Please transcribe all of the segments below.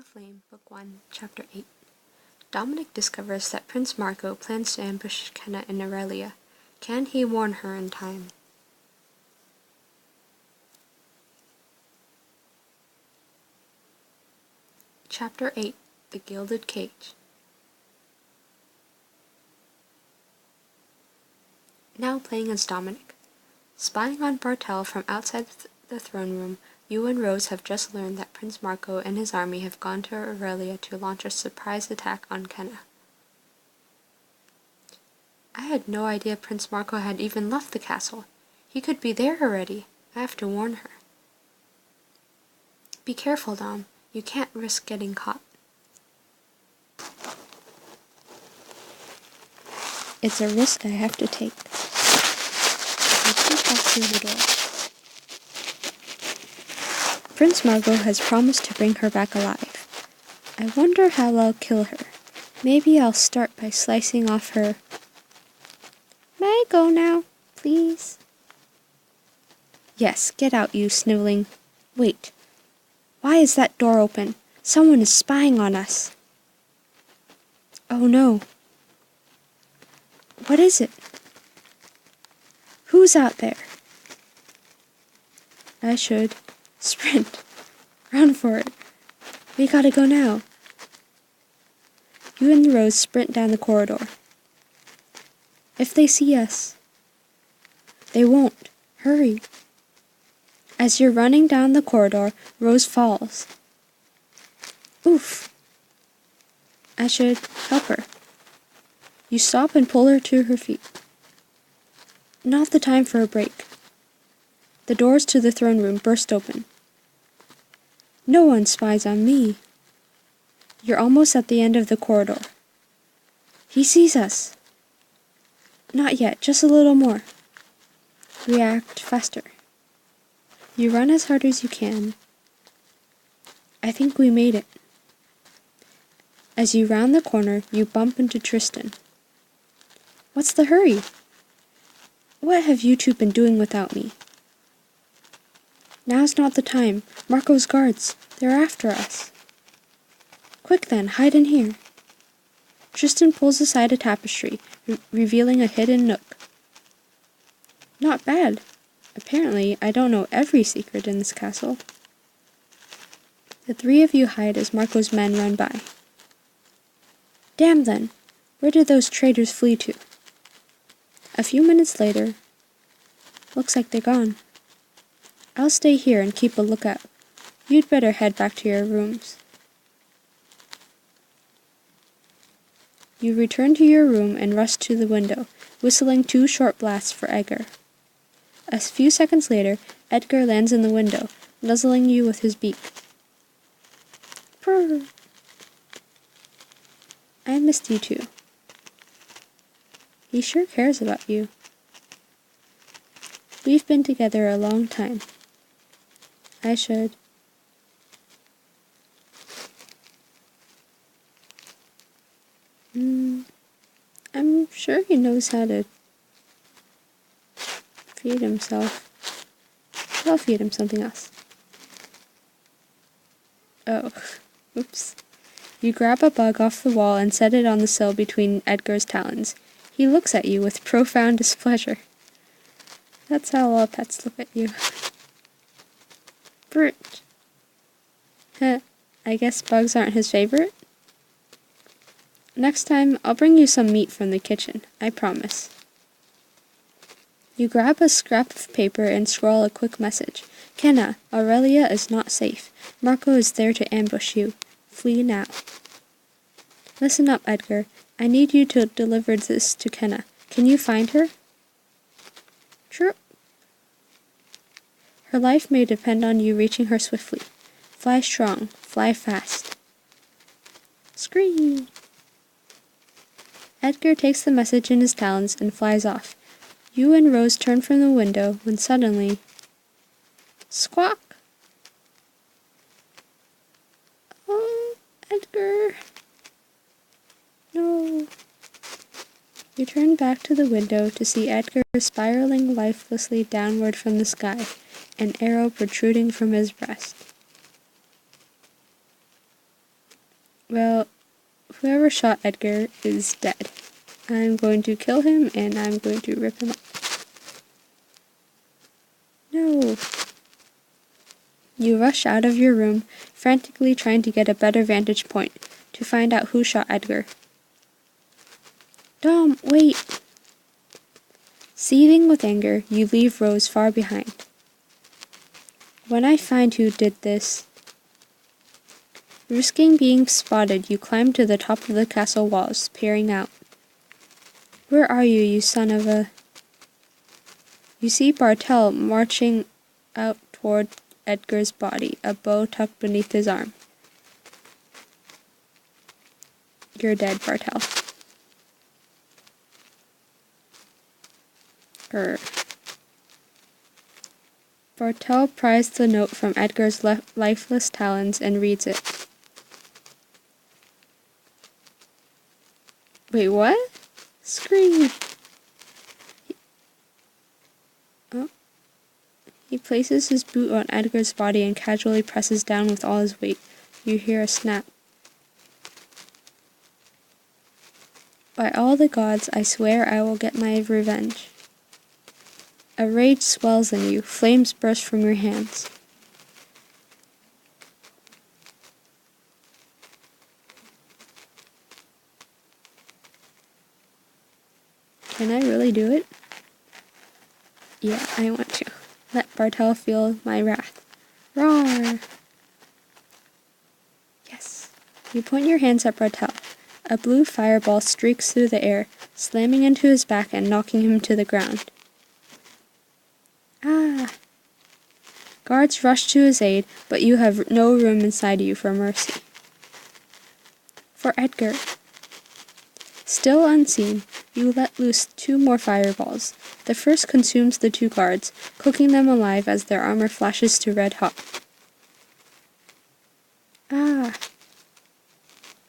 the Flame, Book 1, Chapter 8. Dominic discovers that Prince Marco plans to ambush Kenna and Aurelia. Can he warn her in time? Chapter 8. The Gilded Cage. Now playing as Dominic. Spying on Bartel from outside the throne room, you and Rose have just learned that Prince Marco and his army have gone to Aurelia to launch a surprise attack on Kenna. I had no idea Prince Marco had even left the castle. He could be there already. I have to warn her. Be careful, Dom. You can't risk getting caught. It's a risk I have to take. I peek out through the door. Prince Marco has promised to bring her back alive. I wonder how I'll kill her. Maybe I'll start by slicing off her... May I go now, please? Yes, get out, you sniveling... Wait. Why is that door open? Someone is spying on us. Oh no. What is it? Who's out there? I should sprint. Run for it. We gotta go now. You and Rose sprint down the corridor. If they see us. They won't. Hurry. As you're running down the corridor, Rose falls. Oof. I should help her. You stop and pull her to her feet. Not the time for a break. The doors to the throne room burst open. No one spies on me. You're almost at the end of the corridor. He sees us. Not yet, just a little more. React faster. You run as hard as you can. I think we made it. As you round the corner, you bump into Tristan. What's the hurry? What have you two been doing without me? Now's not the time. Marco's guards. They're after us. Quick then, hide in here. Tristan pulls aside a tapestry, revealing a hidden nook. Not bad. Apparently, I don't know every secret in this castle. The three of you hide as Marco's men run by. Damn then, where did those traitors flee to? A few minutes later, looks like they're gone. I'll stay here and keep a lookout. You'd better head back to your rooms. You return to your room and rush to the window, whistling 2 short blasts for Edgar. A few seconds later, Edgar lands in the window, nuzzling you with his beak. Purr. I missed you too. He sure cares about you. We've been together a long time. I should. I'm sure he knows how to feed himself. I'll feed him something else. Oh, oops. You grab a bug off the wall and set it on the sill between Edgar's talons. He looks at you with profound displeasure. That's how all pets look at you. Brit. Heh, I guess bugs aren't his favorite? Next time, I'll bring you some meat from the kitchen, I promise. You grab a scrap of paper and scrawl a quick message. Kenna, Aurelia is not safe. Marco is there to ambush you. Flee now. Listen up, Edgar. I need you to deliver this to Kenna. Can you find her? True. Her life may depend on you reaching her swiftly. Fly strong. Fly fast. Scream! Edgar takes the message in his talons and flies off. You and Rose turn from the window when suddenly... Squawk! Oh, Edgar... No. You turn back to the window to see Edgar spiraling lifelessly downward from the sky, an arrow protruding from his breast. Well, whoever shot Edgar is dead. I'm going to kill him and I'm going to rip him up. No! You rush out of your room, frantically trying to get a better vantage point to find out who shot Edgar. Dom, wait! Seething with anger, you leave Rose far behind. When I find who did this... Risking being spotted, you climb to the top of the castle walls, peering out. Where are you, you son of a... You see Bartel marching out toward Edgar's body, a bow tucked beneath his arm. You're dead, Bartel. Bartel pries the note from Edgar's lifeless talons and reads it. Wait, what? Scream! He places his boot on Edgar's body and casually presses down with all his weight. You hear a snap. By all the gods, I swear I will get my revenge. A rage swells in you. Flames burst from your hands. Can I really do it? Yeah, I want to. Let Bartel feel my wrath. Roar! Yes. You point your hands at Bartel. A blue fireball streaks through the air, slamming into his back and knocking him to the ground. Ah! Guards rush to his aid, but you have no room inside you for mercy. For Edgar. Still unseen, you let loose 2 more fireballs. The first consumes the 2 guards, cooking them alive as their armor flashes to red hot. Ah!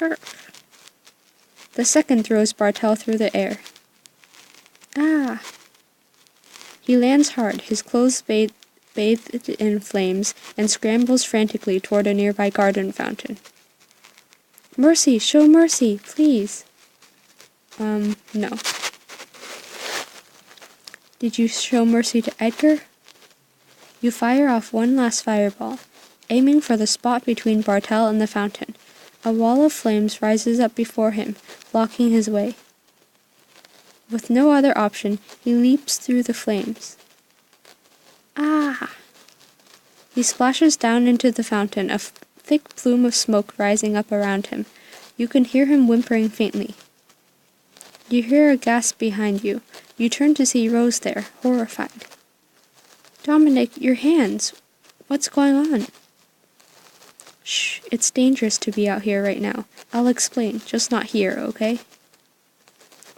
Hurt. The second throws Bartel through the air. Ah! He lands hard, his clothes bathed in flames, and scrambles frantically toward a nearby garden fountain. Mercy! Show mercy! Please! No. Did you show mercy to Edgar? You fire off one last fireball, aiming for the spot between Bartel and the fountain. A wall of flames rises up before him, blocking his way. With no other option, he leaps through the flames. Ah! He splashes down into the fountain, a thick plume of smoke rising up around him. You can hear him whimpering faintly. You hear a gasp behind you. You turn to see Rose there, horrified. Dominic, your hands! What's going on? Shh, it's dangerous to be out here right now. I'll explain, just not here, okay?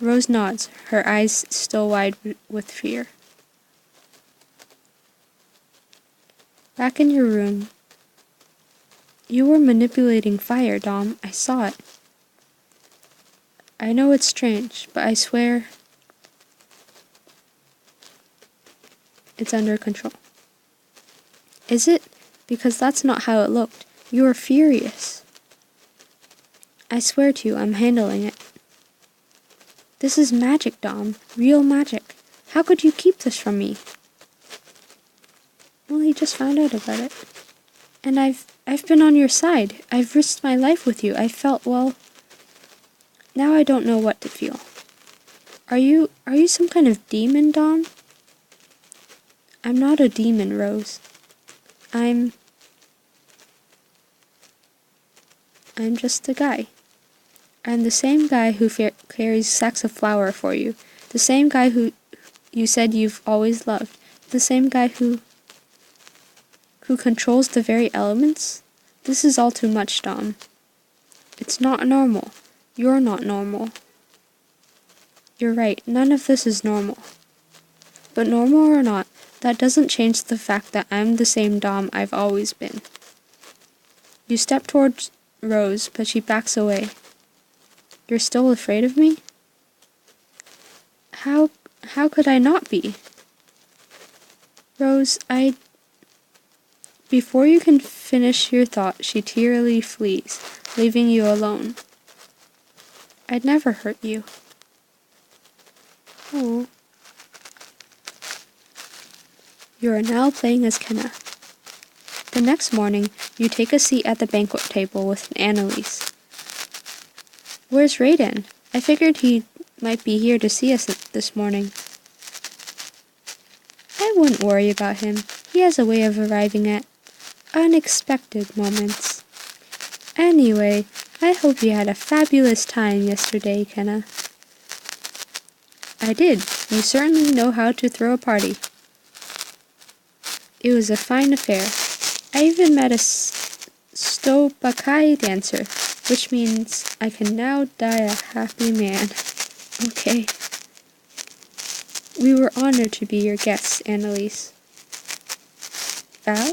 Rose nods, her eyes still wide with fear. Back in your room. You were manipulating fire, Dom. I saw it. I know it's strange, but I swear it's under control. Is it? Because that's not how it looked. You were furious. I swear to you, I'm handling it. This is magic, Dom. Real magic. How could you keep this from me? Well, he just found out about it. And I've been on your side. I've risked my life with you. I felt, well... Now I don't know what to feel. Are you some kind of demon, Dom? I'm not a demon, Rose. I'm just a guy. I'm the same guy who carries sacks of flour for you. The same guy who you said you've always loved. The same guy who controls the very elements. This is all too much, Dom. It's not normal. You're not normal. You're right, none of this is normal. But normal or not, that doesn't change the fact that I'm the same Dom I've always been. You step towards Rose, but she backs away. You're still afraid of me? How could I not be? Rose, Before you can finish your thought, she tearily flees, leaving you alone. I'd never hurt you. Oh. You are now playing as Kenna. The next morning, you take a seat at the banquet table with Annalise. Where's Raiden? I figured he might be here to see us this morning. I wouldn't worry about him. He has a way of arriving at unexpected moments. Anyway, I hope you had a fabulous time yesterday, Kenna. I did. You certainly know how to throw a party. It was a fine affair. I even met a Stobakai dancer, which means I can now die a happy man. Okay. We were honored to be your guests, Annalise. Val?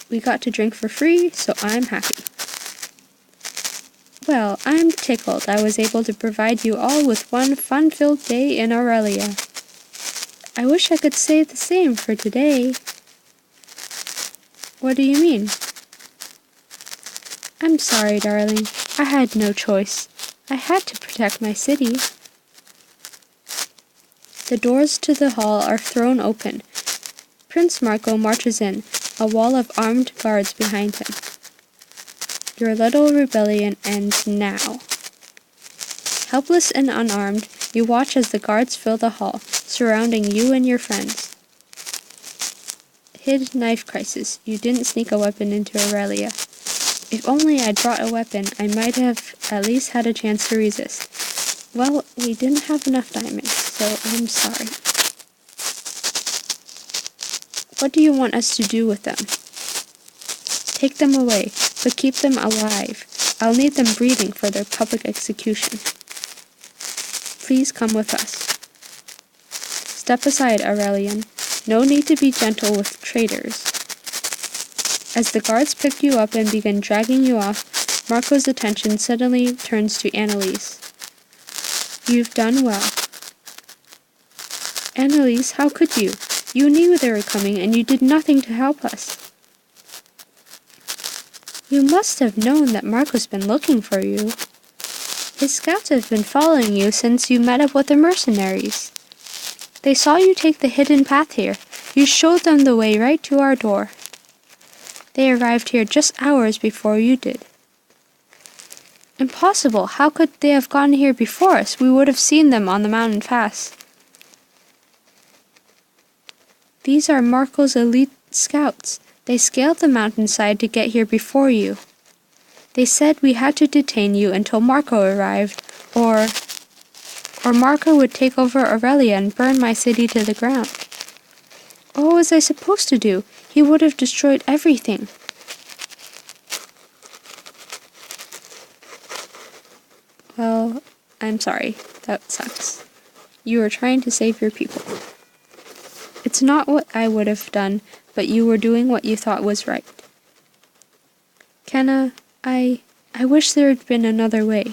We got to drink for free, so I'm happy. Well, I'm tickled I was able to provide you all with one fun-filled day in Aurelia. I wish I could say the same for today. What do you mean? I'm sorry, darling. I had no choice. I had to protect my city. The doors to the hall are thrown open. Prince Marco marches in, a wall of armed guards behind him. Your little rebellion ends now. Helpless and unarmed, you watch as the guards fill the hall, surrounding you and your friends. Hid knife crisis. You didn't sneak a weapon into Aurelia. If only I'd brought a weapon, I might have at least had a chance to resist. Well, we didn't have enough diamonds, so I'm sorry. What do you want us to do with them? Take them away, but keep them alive. I'll need them breathing for their public execution. Please come with us. Step aside, Aurelian. No need to be gentle with traitors. As the guards pick you up and begin dragging you off, Marco's attention suddenly turns to Annalise. You've done well. Annalise, how could you? You knew they were coming and you did nothing to help us. You must have known that Marco's been looking for you. His scouts have been following you since you met up with the mercenaries. They saw you take the hidden path here. You showed them the way right to our door. They arrived here just hours before you did. Impossible! How could they have gotten here before us? We would have seen them on the mountain pass. These are Marco's elite scouts. They scaled the mountainside to get here before you. They said we had to detain you until Marco arrived, or Marco would take over Aurelia and burn my city to the ground. What was I supposed to do? He would have destroyed everything. Well, I'm sorry. That sucks. You were trying to save your people. It's not what I would have done, but you were doing what you thought was right. Kenna, I wish there had been another way.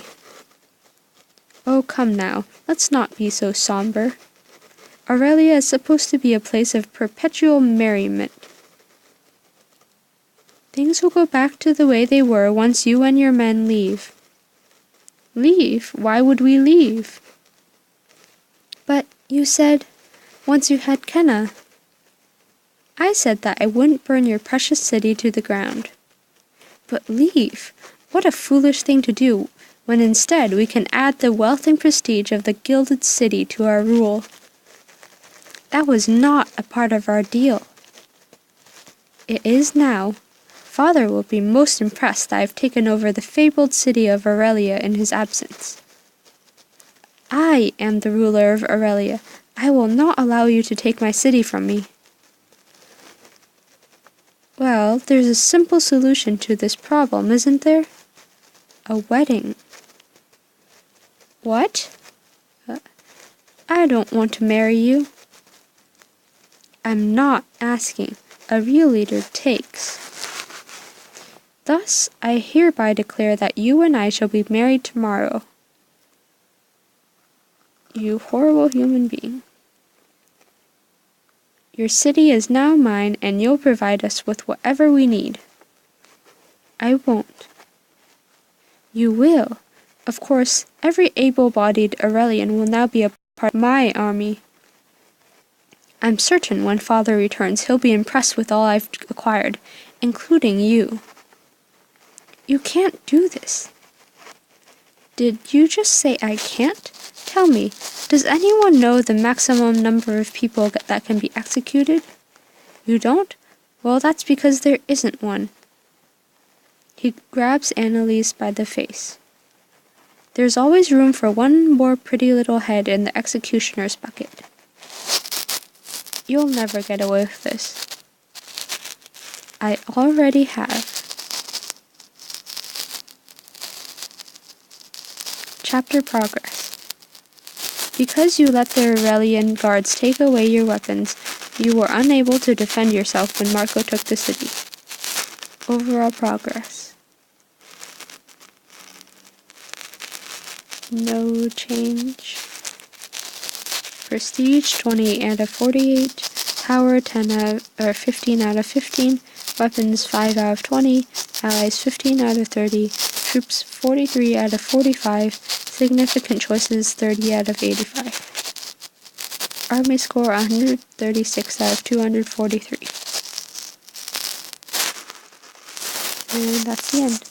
Oh, come now. Let's not be so somber. Aurelia is supposed to be a place of perpetual merriment. Things will go back to the way they were once you and your men leave. Leave? Why would we leave? But you said, once you had Kenna. I said that I wouldn't burn your precious city to the ground. But leave? What a foolish thing to do, when instead we can add the wealth and prestige of the gilded city to our rule. That was not a part of our deal. It is now. Father will be most impressed that I've taken over the fabled city of Aurelia in his absence. I am the ruler of Aurelia. I will not allow you to take my city from me. Well, there's a simple solution to this problem, isn't there? A wedding. What? I don't want to marry you. I'm not asking. A real leader takes. Thus, I hereby declare that you and I shall be married tomorrow. You horrible human being. Your city is now mine, and you'll provide us with whatever we need. I won't. You will. Of course, every able-bodied Aurelian will now be a part of my army. I'm certain when Father returns he'll be impressed with all I've acquired, including you. You can't do this. Did you just say I can't? Tell me, does anyone know the maximum number of people that can be executed? You don't? Well, that's because there isn't one. He grabs Annalise by the face. There's always room for one more pretty little head in the executioner's bucket. You'll never get away with this. I already have. Chapter Progress. Because you let the Aurelian guards take away your weapons, you were unable to defend yourself when Marco took the city. Overall progress. No change. Prestige 28 out of 48. Power 15 out of 15. Weapons 5 out of 20. Allies 15 out of 30. Troops 43 out of 45. Significant choices 30 out of 85. Army score 136 out of 243. And that's the end.